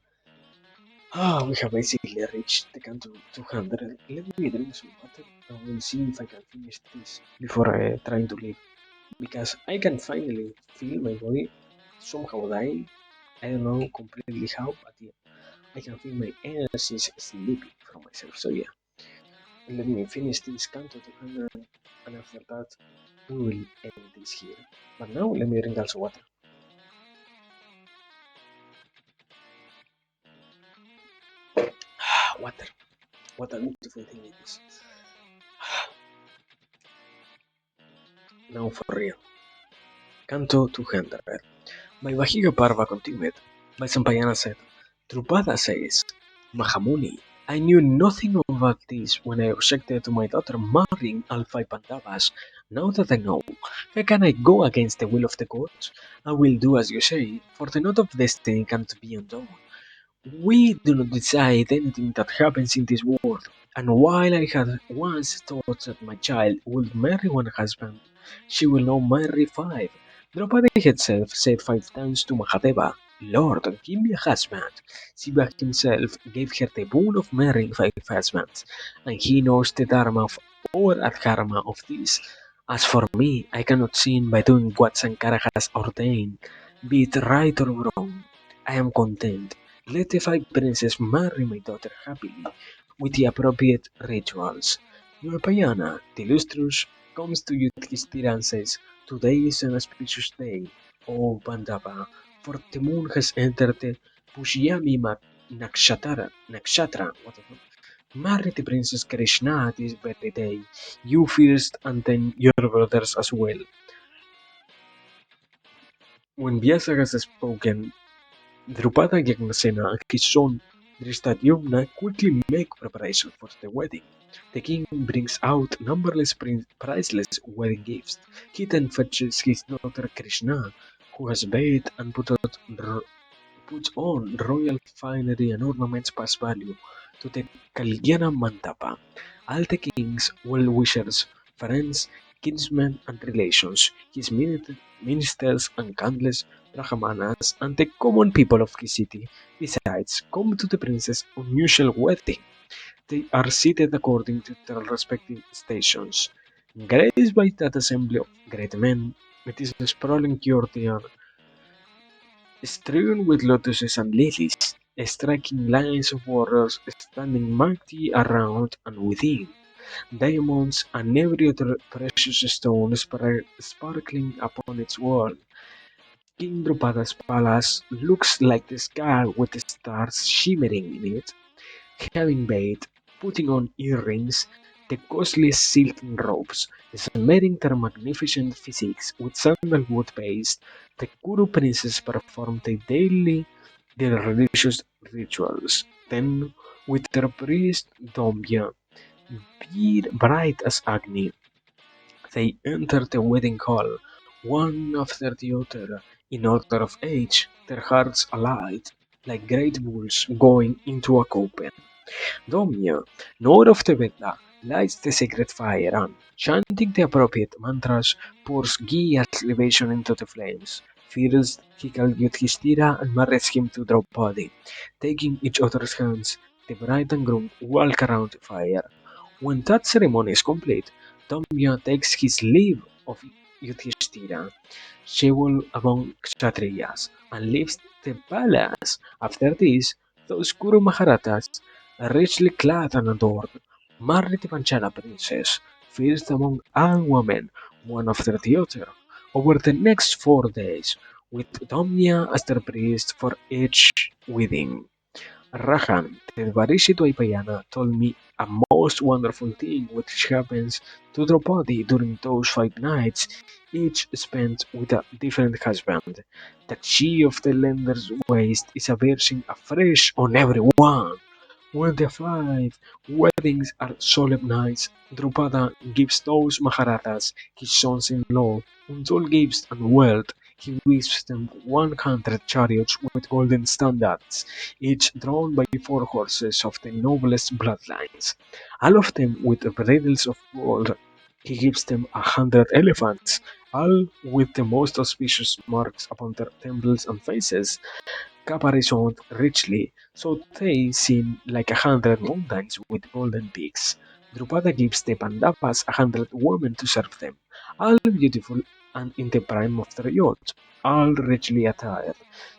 We have basically reached the count of 200. Let me drink some water and we'll see if I can finish this before trying to leave. Because I can finally feel my body somehow dying. I don't know completely how, but yeah, I can feel my energy sleeping from myself. So yeah. Let me finish this canto to Hannah, and after that, we will end this here. But now, let me drink also water. Water. What a beautiful thing it is. Now, for real. Canto 200. My Vahiga Parva continued. My Sampayana said, Drupada says, Mahamuni, I knew nothing about this when I objected to my daughter marrying all 5 Pandavas. Now that I know, how can I go against the will of the gods? I will do as you say, for the knot of destiny cannot be undone. We do not decide anything that happens in this world, and while I had once thought that my child would marry 1 husband, she will now marry 5. Draupadi herself said 5 times to Mahadeva, Lord, give me a husband. Shiva himself gave her the boon of marrying 5 husbands, and he knows the dharma of or adharma of this. As for me, I cannot sin by doing what Sankara has ordained, be it right or wrong. I am content. Let the 5 princes marry my daughter happily with the appropriate rituals. Your Payana, the illustrious, comes to Yudhishthira and says, Today is an auspicious day, O Pandava, for the moon has entered the Pushyami Nakshatra, what the fuck? Marry the Princess Krishna this very day, you first and then your brothers as well. When Vyasa has spoken, Drupada Yagnasena and his son Drishtadyumna quickly make preparation for the wedding. The king brings out numberless priceless wedding gifts. He then fetches his daughter Krishna, who has bathed and puts on royal finery and ornaments past value, to the Kalyana Mandapa. All the king's well-wishers, friends, kinsmen and relations, his ministers and countless brahmanas, and the common people of his city, besides, come to the prince's unusual wedding. They are seated according to their respective stations. Graced by that assembly of great men, it is a sprawling courtyard strewn with lotuses and lilies, striking lines of warriors standing mighty around and within, diamonds and every other precious stone sparkling upon its wall. King Drupada's palace looks like the sky with the stars shimmering in it. Having bathed, putting on earrings, the costly silken robes, smearing their magnificent physiques with sandalwood paste, the Kuru princes performed their religious rituals. Then, with their priest Dombia, bright as Agni, they entered the wedding hall, one after the other, in order of age, their hearts alight. like great bulls going into a copen. Domya, north of the Veda, lights the sacred fire and, chanting the appropriate mantras, pours ghee as libation into the flames. First, he called Yudhishthira and marries him to Draupadi. Taking each other's hands, the bride and groom walk around the fire. When that ceremony is complete, Domya takes his leave of Yudhishthira, Shewal among Kshatriyas, and leaves the palace. After this, those Kuru Maharatas, richly clad and adorned, married the Panchala princess, first among all women, one after the other, over the next 4 days, with Domya as their priest for each wedding. Rahan, the Varishi Dvaipayana, told me a most wonderful thing which happens to Draupadi during those 5 nights, each spent with a different husband. That she of the lender's waist is a virgin afresh on every one. When the 5 weddings are solemn nights, Drupada gives those Maharatas, his sons-in-law, untold gifts and wealth. He gives them 100 chariots with golden standards, each drawn by 4 horses of the noblest bloodlines, all of them with bridles of gold. He gives them 100 elephants, all with the most auspicious marks upon their temples and faces, caparisoned richly, so they seem like 100 mountains with golden peaks. Drupada gives the Pandavas 100 women to serve them, all beautiful and in the prime of their youth, all richly attired,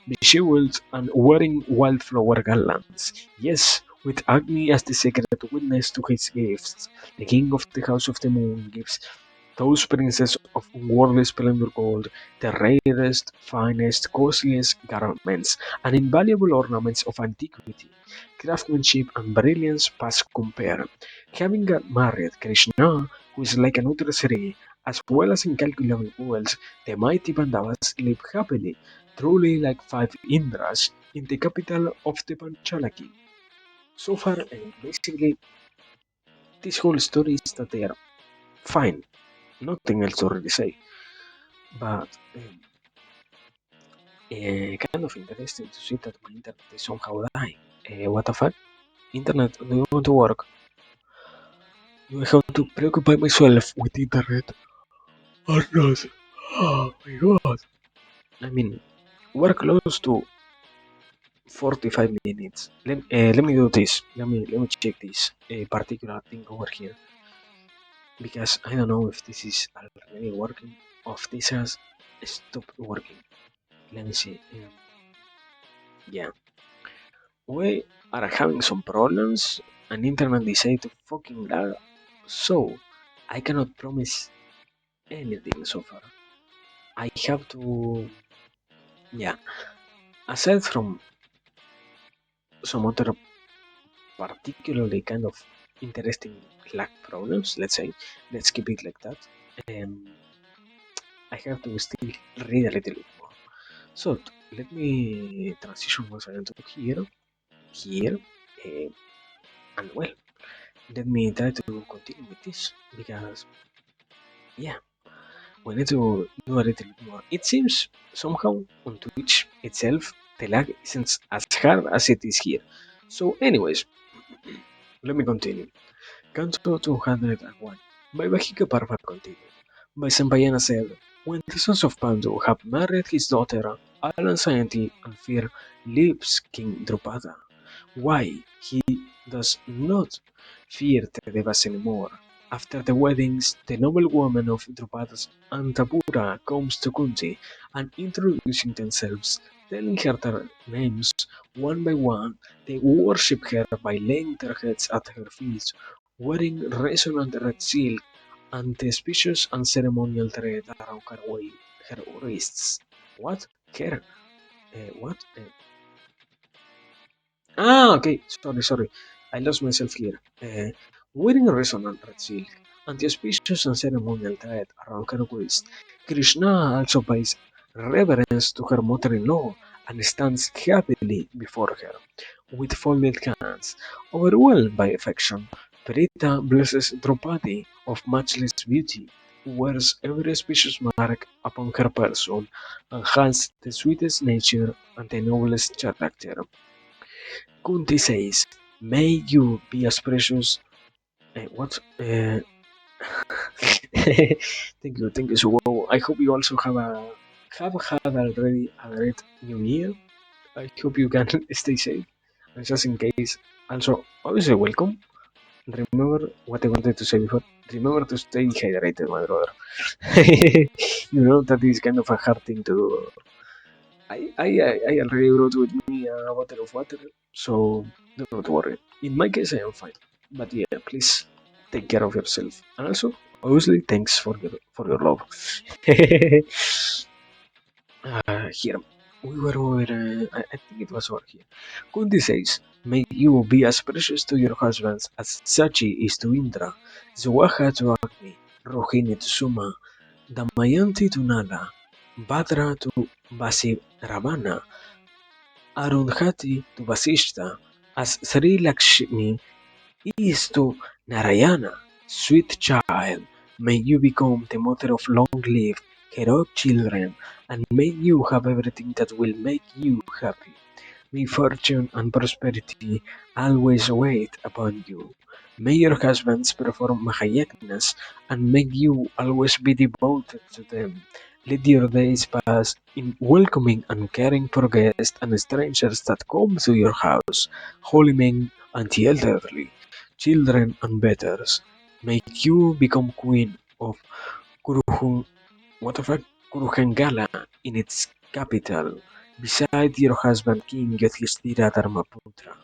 bejeweled and wearing wildflower garlands. Yes, with Agni as the sacred witness to his gifts, the king of the house of the moon gives those princes of worldly splendor gold, the rarest, finest, costliest garments, and invaluable ornaments of antiquity, craftsmanship and brilliance past compare. Having got married, Krishna, who is like another Sri, as well as incalculable wealth, the mighty Pandavas live happily, truly like 5 Indras, in the capital of the Panchalaki. So far, basically, this whole story is that they are fine. Nothing else to really say. But kind of interesting to see that my internet is somehow dying. What the fuck? Internet, do you want to work? Do I have to preoccupy myself with internet or not? Oh my god. I mean, we're close to 45 minutes. Let me do this. Let me check this particular thing over here because I don't know if this is already working or if this has stopped working. Let me see. Yeah, we are having some problems and internet decided to fucking lag. So I cannot promise anything so far. I have to, yeah, aside from some other particularly kind of interesting lag problems, let's say, let's keep it like that. Um, I have to still read a little bit more. So let me transition once again to here, uh, and well, let me try to continue with this because yeah, we need to do a little bit more. It seems somehow on Twitch itself the lag isn't as hard as it is here. So, anyways, let me continue. Canto 201. By Bahika Parva continued. By Sampayana said, when the sons of Pandu have married his daughter, all anxiety and fear leaves King Drupada. Why he does not fear the Devas anymore. After the weddings, the noble woman of Drupada's Antapura comes to Kunti and introducing themselves, telling her their names one by one. They worship her by laying their heads at her feet, wearing resonant red silk and the specious and ceremonial thread around her wrists. What? Her? What? Okay. Sorry. I lost myself here. Wearing a resonant red silk and the auspicious and ceremonial thread around her waist, Krishna also pays reverence to her mother-in-law and stands happily before her, with folded hands. Overwhelmed by affection, Prita blesses Draupadi of matchless beauty. wears every species mark upon her person, and has the sweetest nature and the noblest character. Kunti says, "May you be as precious." What? Thank you. So I hope you also have had already a great new year. I hope you can stay safe. And just in case, also obviously welcome. Remember what I wanted to say before. Remember to stay hydrated, my brother. You know that is kind of a hard thing to do. I already brought with me a bottle of water, so do not worry. In my case, I am fine. But yeah, please take care of yourself. And also, obviously, thanks for your love. Here, we were over. I think it was over here. Kundi says, "May you be as precious to your husbands as Sachi is to Indra, Zuaha to Agni, Rohini to Suma, Damayanti to Nala, Badra to Ravana, Arundhati to Vasishta, as Sri Lakshmi is to Narayana. Sweet child, may you become the mother of long-lived, heroic children, and may you have everything that will make you happy. May fortune and prosperity always wait upon you. May your husbands perform mahayagnas, and may you always be devoted to them. Let your days pass in welcoming and caring for guests and strangers that come to your house, holy men and the elderly, children and beggars. May you become queen of Kuruhun what the fuck? Kurukangala in its capital, beside your husband King Yudhishthira Dharmaputra.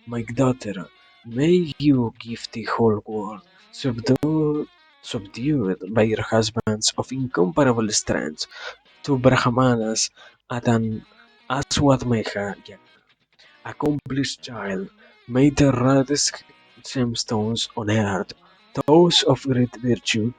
My daughter, may you give the whole world, subdued by your husbands of incomparable strength, to Brahmanas at an Aswadmeha accomplished child, may the raddest gemstones on earth, those of great virtue,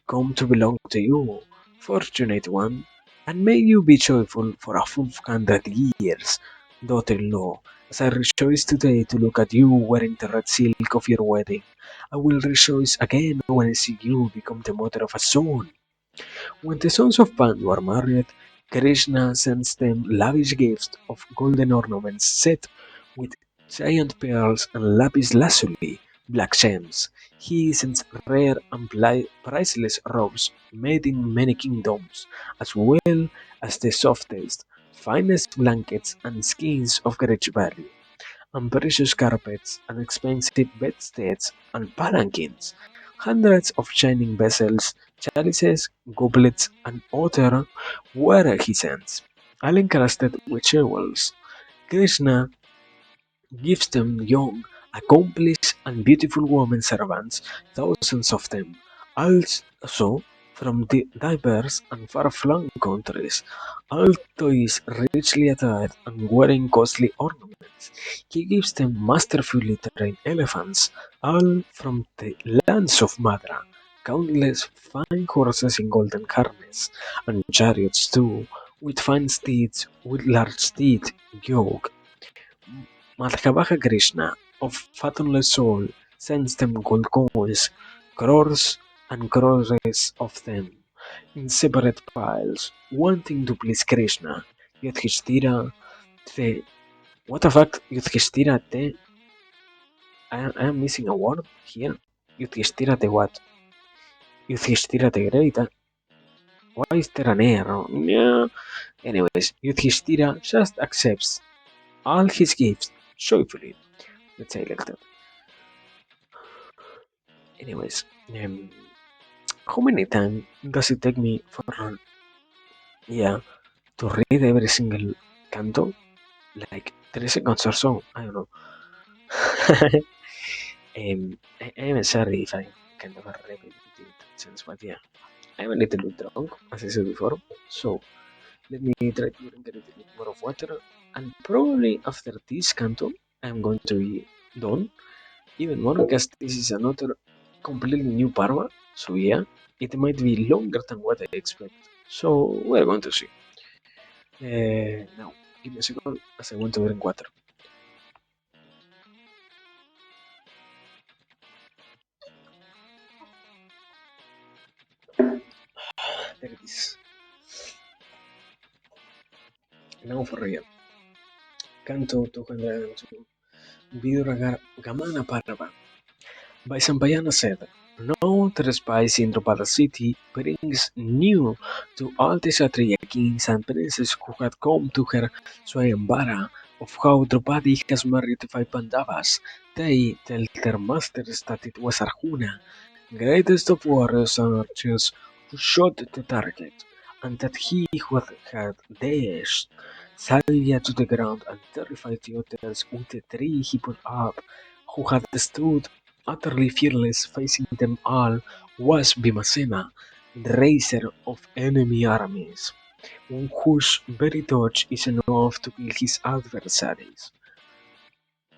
come to belong to you, fortunate one, and may you be joyful for a full 100 years, daughter-in-law. As I rejoice today to look at you wearing the red silk of your wedding, I will rejoice again when I see you become the mother of a son. When the sons of Pandu are married, Krishna sends them lavish gifts of golden ornaments set with giant pearls and lapis lazuli, black gems. He sends rare and priceless robes made in many kingdoms, as well as the softest, finest blankets and skins of great value and precious carpets and expensive bedsteads and palanquins, hundreds of shining vessels, chalices, goblets, and other were his hands, all encrusted with jewels. Krishna gives them young, accomplished, and beautiful women servants, thousands of them, also from diverse and far-flung countries, all toys richly attired and wearing costly ornaments. He gives them masterfully trained elephants, all from the lands of Madra, countless fine horses in golden harness, and chariots too, with fine steeds, with large teeth, yoke, Madhavaha Krishna, of fathomless soul, sends them gold coins, crores and crores of them, in separate piles, wanting to please Krishna. Yudhishthira, the what the fuck? Yudhishthira, the I am missing a word here. Yudhishthira, the what? Yudhishthira, the great. Why is there an error? Yeah. Anyways, Yudhishthira just accepts all his gifts joyfully. Let's say like that. Anyways, how many times does it take me for yeah to read every single canto? Like 3 seconds or so. I don't know. I'm sorry if I'm kind of a repetitive in that sense, but yeah, I'm a little bit drunk, as I said before. So let me try to drink a little bit more of water, and probably after this canto, I'm going to be done. Even more because this is another completely new Parma. So yeah, it might be longer than what I expect. So we're going to see. Now, give me a second as I want to drink water. Take this. Now for real. Canto 202. Viduragar Gamana Parava. By Sampayana said, no trespass in Drupada city brings new to all the Kshatriya kings and princes who had come to her Swayambara of how Draupadi has married five Pandavas. They tell their masters that it was Arjuna, greatest of warriors and archers, who shot the target, and that he who had dashed Salya to the ground and terrified the others with the tree he put up, who had stood utterly fearless facing them all, was Bhimasena, the raiser of enemy armies, whose very touch is enough to kill his adversaries.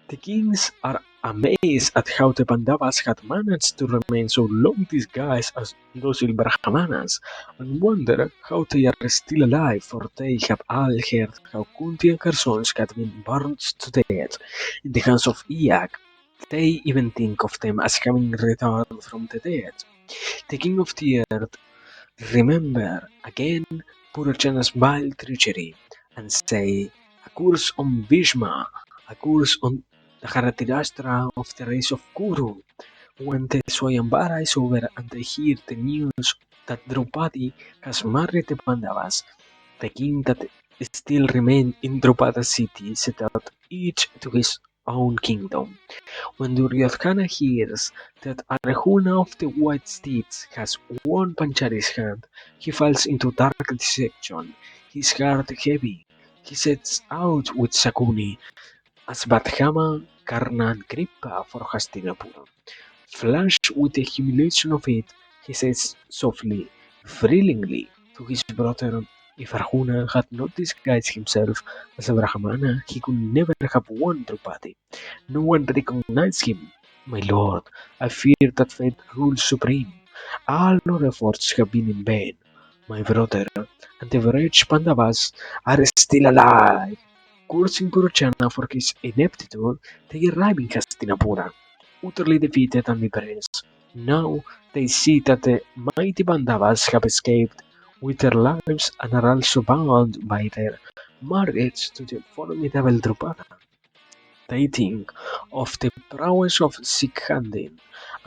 The kings are amazed at how the Pandavas had managed to remain so long disguised as docile Brahmanas, and wonder how they are still alive, for they have all heard how Kunti and her sons had been burned to death in the hands of Iag. They even think of them as having returned from the dead. The king of the earth remember again Purochana's vile treachery, and say, a curse on Bhishma, a curse on the Haratirashtra of the race of Kuru. When the Swayambara is over and they hear the news that Draupadi has married the Pandavas, the king that still remained in Drupada city set out each to his own kingdom. When Duryodhana hears that Arjuna of the White Steeds has won Panchari's hand, he falls into dark deception, his heart heavy. He sets out with Sakuni, Asvathama, Karna and Kripa for Hastinapura. Flushed with the humiliation of it, he says softly, thrillingly, to his brother, if Arjuna had not disguised himself as a Brahmana, he could never have won Draupadi. No one recognized him. My lord, I fear that fate rules supreme. All our efforts have been in vain. My brother and the wretched Pandavas are still alive. Cursing Purochana for his ineptitude, they arrive in Hastinapura, utterly defeated and depressed. Now they see that the mighty Pandavas have escaped with their lives and are also bound by their marriage to the formidable Drupada. They think of the prowess of Sikhandin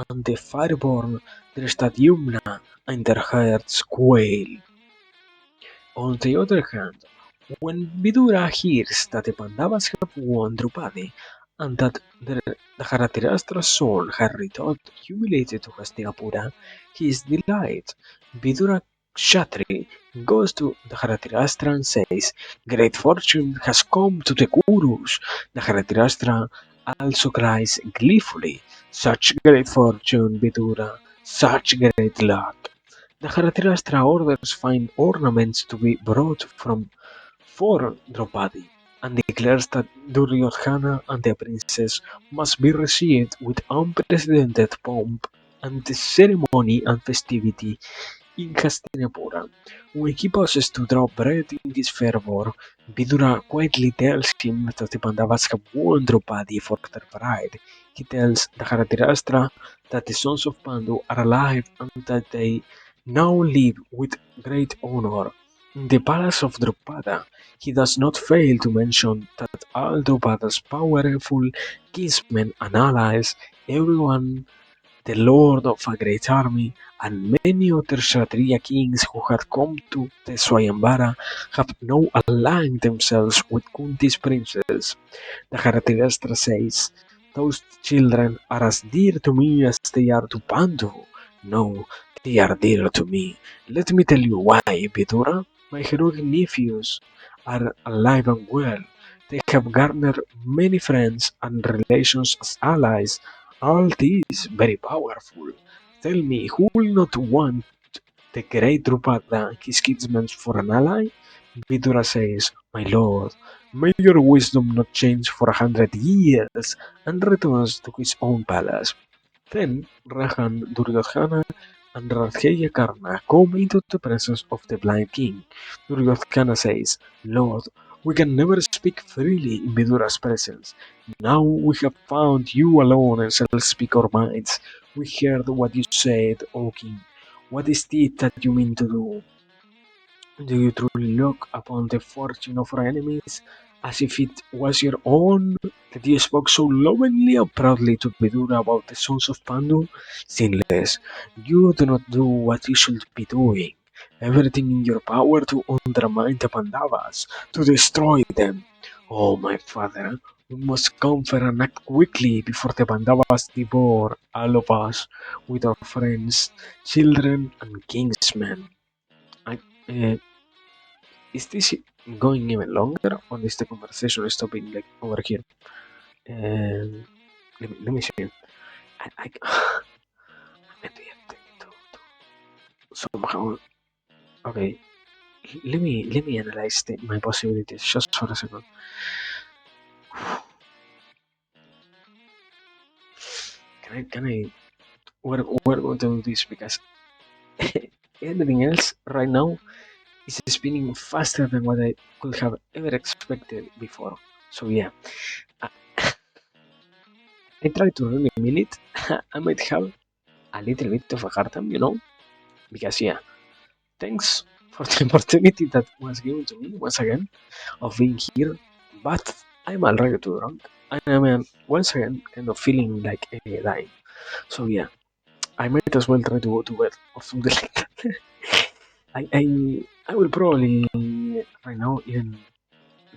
and the fireborn Drishtadyumna, and their hearts quail. On the other hand, when Vidura hears that the Pandavas have won Drupadi and that the Dharatirashtra's soul has returned humiliated to Hastinapura, he is delighted. Vidura Kshatri goes to Dharatirashtra and says, great fortune has come to the Kurus. Dharatirashtra also cries gleefully, such great fortune, Vidura, such great luck. The Dharatirashtra orders fine ornaments to be brought from for Draupadi, and declares that Duryodhana and the princess must be received with unprecedented pomp and ceremony and festivity in Hastinapura. When he pauses to drop bread in his fervor, Vidura quietly tells him that the Pandavas have won Draupadi for their bride. He tells the Dharatirashtra that the sons of Pandu are alive and that they now live with great honor in the palace of Drupada. He does not fail to mention that all Drupada's powerful kinsmen and allies, everyone the lord of a great army, and many other Kshatriya kings who had come to the Swayambara have now aligned themselves with Kunti's princes. The Dharatirashtra says, those children are as dear to me as they are to Pandu. No, they are dear to me. Let me tell you why, Vidura. My heroic nephews are alive and well. They have garnered many friends and relations as allies. All this very powerful. Tell me, who will not want the great Drupada, his kinsman, for an ally? Vidura says, my lord, may your wisdom not change for 100 years, and returns to his own palace. Then Rahan, Duryodhana, and Radheya Karna come into the presence of the blind king. Duryodhana says, Lord, we can never speak freely in Vidura's presence. Now we have found you alone and shall speak our minds. We heard what you said, O king. What is it that you mean to do? Do you truly look upon the fortune of our enemies as if it was your own? That you spoke so lovingly and proudly to Vidura about the sons of Pandu? Sinless, you do not do what you should be doing. Everything in your power to undermine the Pandavas, to destroy them. Oh, my father, we must comfort and act quickly before the Pandavas devour all of us with our friends, children, and kinsmen. I, uh, is this going even longer, or is the conversation stopping like over here? Um, let me see. I maybe I need to somehow. Okay, let me analyze my possibilities just for a second. Can I? We're going to do this because everything else right now is spinning faster than what I could have ever expected before. So yeah, I, I try to really mean it. I might have a little bit of a hard time, because yeah, thanks for the opportunity that was given to me once again of being here, but I'm already too drunk. I am once again kind of feeling like dying. So yeah, I might as well try to go to bed or something like that. I will probably right now even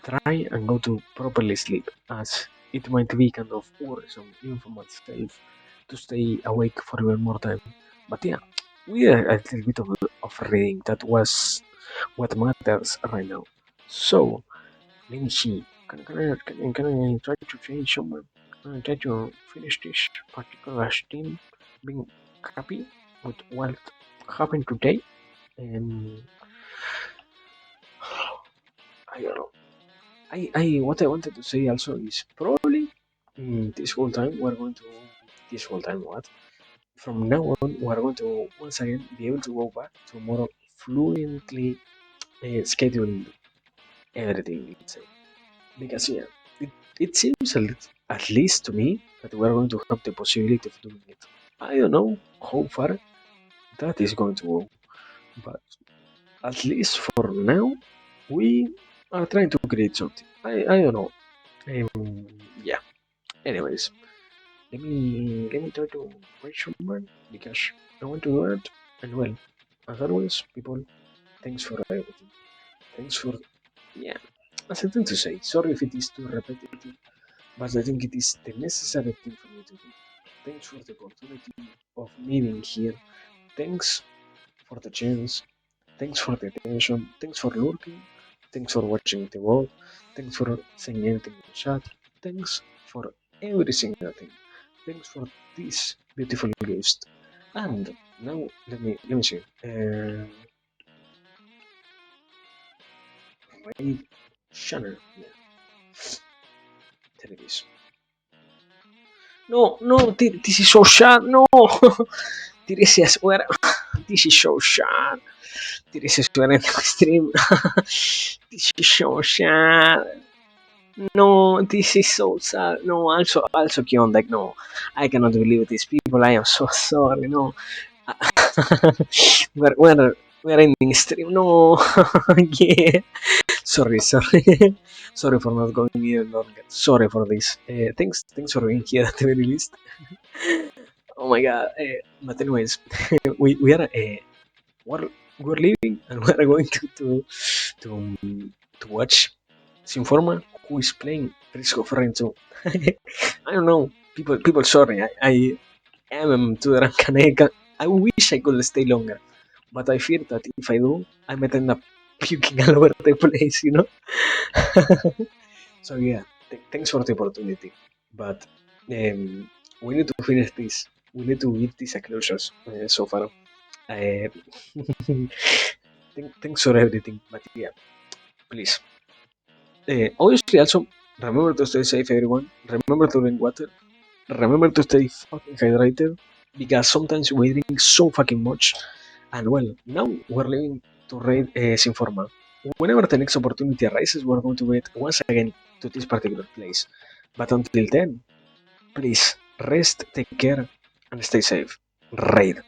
try and go to properly sleep, as it might be kind of worrisome even for myself to stay awake for even more time. But yeah, we are a little bit of reading. That was what matters right now. So let me see. Can I try to change someone? Can I try to finish this particular stream being happy with what happened today? And I don't know. I what I wanted to say also is probably this whole time we're going to this whole time what from now on we're going to once again be able to go back to more fluently scheduled everything, let's say. Because yeah, it seems at least to me that we're going to have the possibility of doing it. I don't know how far that is going to go, but at least for now, we are trying to create something. I don't know. Yeah. Anyways, let me try to write someone because I want to do it. And well, as always, people, thanks for everything. Thanks for yeah. As I tend to say, sorry if it is too repetitive, but I think it is the necessary thing for me to do. Thanks for the opportunity of me being here. Thanks for the chance. Thanks for the attention. Thanks for lurking. Thanks for watching the world. Thanks for saying anything in the chat. Thanks for every single thing. Thanks for this beautiful gift. And now let me see. Raid Shannon. Yeah, there it is. No, no, this is so sad. No, Tiresias, where? This is so sad. Tiresias, where in the stream? This is so sad. No, this is so sad. No, also Kion, like, no, I cannot believe these people. I am so sorry. No, we're ending stream. No, yeah. Sorry, sorry for not going even longer. Sorry for this. Thanks for being here at the very least. Oh my god. But anyways, we are we're leaving and we're going to to watch Sinforma, who is playing Risk of Rain 2. I don't know. People, sorry. I am too drunk and I wish I could stay longer. But I fear that if I do, I might end up puking all over the place. So yeah, thanks for the opportunity. But we need to finish this. We need to give this a closure so far. Uh, thanks for everything. But yeah, please. Obviously, also remember to stay safe, everyone. Remember to drink water. Remember to stay fucking hydrated because sometimes we drink so fucking much. And well, now we're leaving to raid Sinforma. Whenever the next opportunity arises, we're going to wait once again to this particular place. But until then, please rest, take care, and stay safe. Raid.